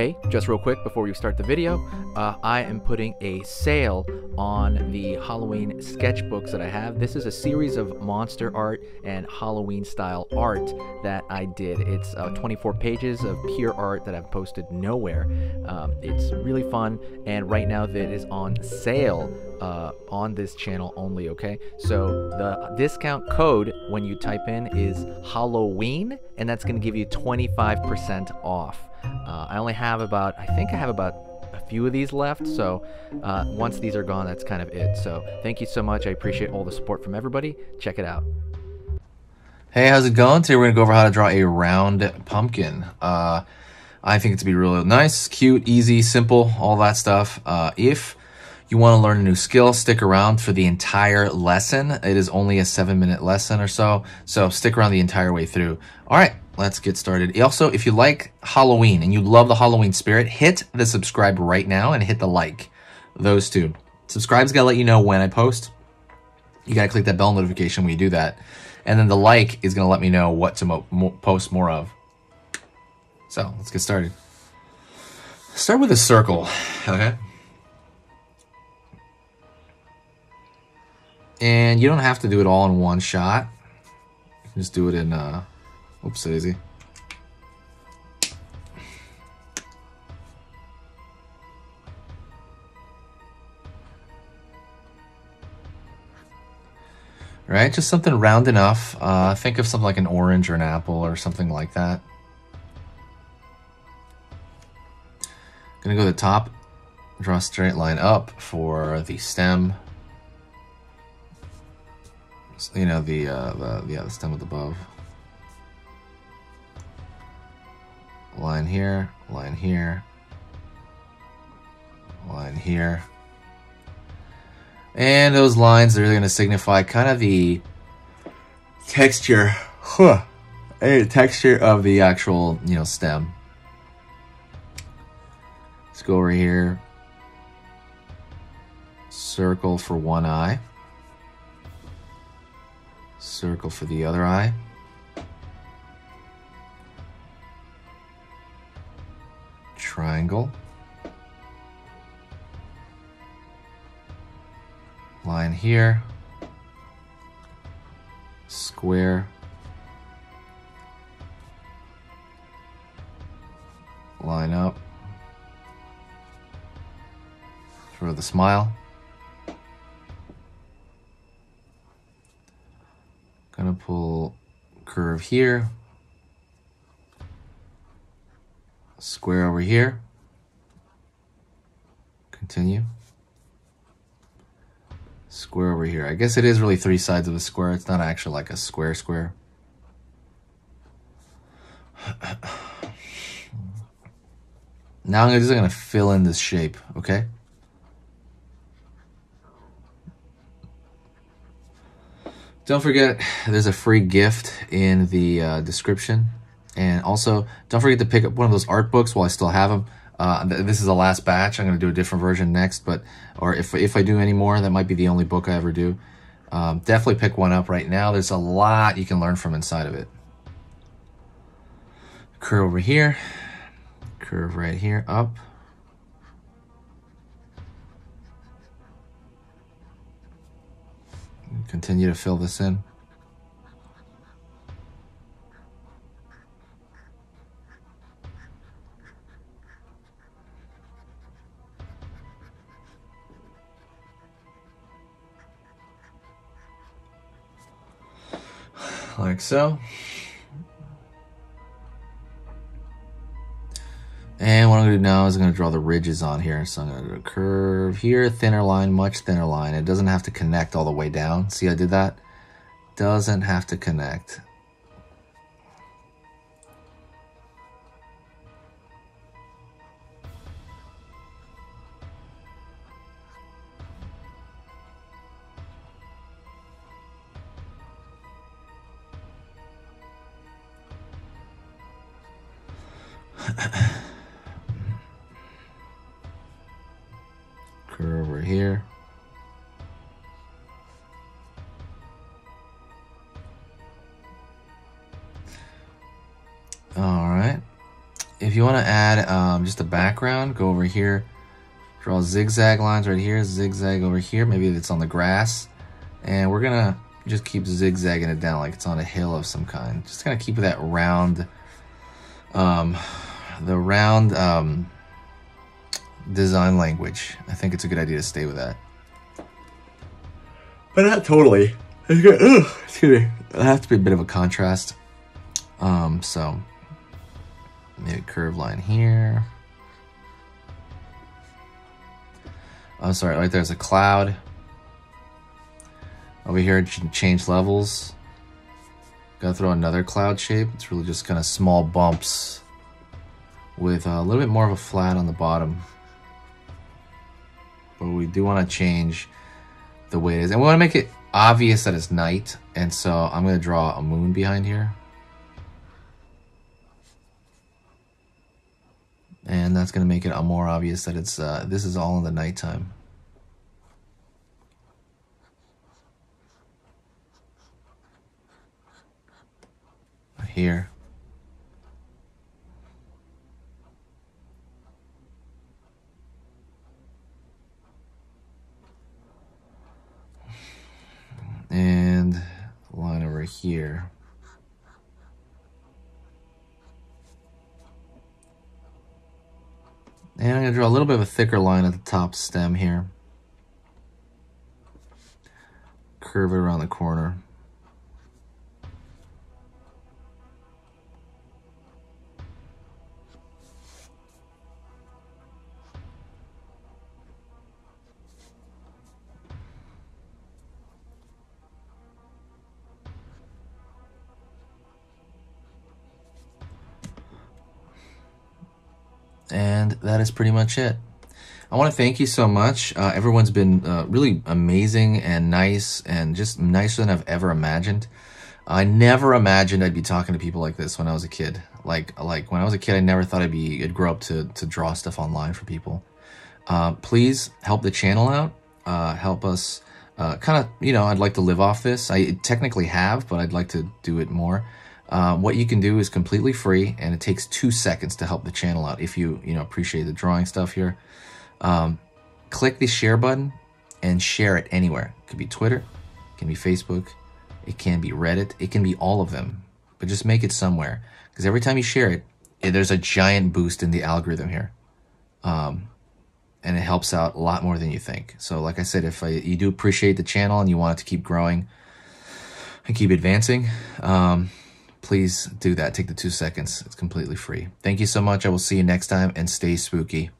Hey, just real quick before we start the video, I am putting a sale on the Halloween sketchbooks that I have. This is a series of monster art and Halloween style art that I did. It's 24 pages of pure art that I've posted nowhere. It's really fun, and right now that is on sale on this channel only, okay? So the discount code when you type in is Halloween, and that's going to give you 25% off. I only have about, I think I have about a few of these left, so once these are gone, that's kind of it. So thank you so much. I appreciate all the support from everybody. Check it out. Hey, how's it going? Today we're going to go over how to draw a round pumpkin. I think it's to be really nice, cute, easy, simple, all that stuff. If you want to learn a new skill, stick around for the entire lesson. It is only a 7-minute lesson or so, so stick around the entire way through. All right, let's get started. Also, if you like Halloween and you love the Halloween spirit, hit the subscribe right now and hit the like. Those two. Subscribe's got to let you know when I post. You got to click that bell notification when you do that. And then the like is going to let me know what to post more of. So let's get started. Start with a circle, okay? And you don't have to do it all in one shot. You can just do it in, oops, daisy. All right, just something round enough. Think of something like an orange or an apple or something like that. Gonna go to the top, draw a straight line up for the stem. You know, the stem with above. Line here, line here, line here. And those lines are going to signify kind of the texture, texture of the actual, stem. Let's go over here. Circle for one eye. Circle for the other eye. Triangle. Line here. Square. Line up. For the smile. Gonna pull curve here, square over here, continue, square over here. I guess it is really three sides of a square. It's not actually like a square. Now I'm just gonna fill in this shape, okay? Don't forget, there's a free gift in the description. And also, don't forget to pick up one of those art books while I still have them. This is the last batch. I'm going to do a different version next. Or if I do any more, that might be the only book I ever do. Definitely pick one up right now. There's a lot you can learn from inside of it. Curve over here. Curve right here, up. Continue to fill this in. Like so. And what I'm going to do now is I'm going to draw the ridges on here. So I'm going to do a curve here, thinner line, much thinner line. It doesn't have to connect all the way down. See, I did that? Doesn't have to connect. Curve over here. If you want to add just a background, go over here, draw zigzag lines right here, zigzag over here. Maybe it's on the grass. And we're going to just keep zigzagging it down like it's on a hill of some kind. Just kind of keep that round, design language. I think it's a good idea to stay with that. But not totally. It's good. Excuse me. It'll have to be a bit of a contrast. So maybe a curved line here. I'm sorry, right there's a cloud. Over here, change levels. Gotta throw another cloud shape. It's really just kind of small bumps with a little bit more of a flat on the bottom. But we do want to change the way it is. And we want to make it obvious that it's night. And so I'm going to draw a moon behind here. And that's going to make it more obvious that it's this is all in the nighttime. Here. And line over here. And I'm going to draw a little bit of a thicker line at the top stem here. Curve it around the corner. And that is pretty much it. I want to thank you so much. Everyone's been really amazing and nice, and just nicer than I've ever imagined. I never imagined I'd be talking to people like this when I was a kid. Like when I was a kid, I never thought I'd grow up to draw stuff online for people. Please help the channel out. Help us kind of, I'd like to live off this. I technically have, but I'd like to do it more. What you can do is completely free, and it takes 2 seconds to help the channel out if you appreciate the drawing stuff here. Click the share button and share it anywhere. It could be Twitter, it can be Facebook, it can be Reddit, it can be all of them. But just make it somewhere, because every time you share it, there's a giant boost in the algorithm here. And it helps out a lot more than you think. So like I said, if you do appreciate the channel and you want it to keep growing and keep advancing, please do that. Take the 2 seconds. It's completely free. Thank you so much. I will see you next time, and stay spooky.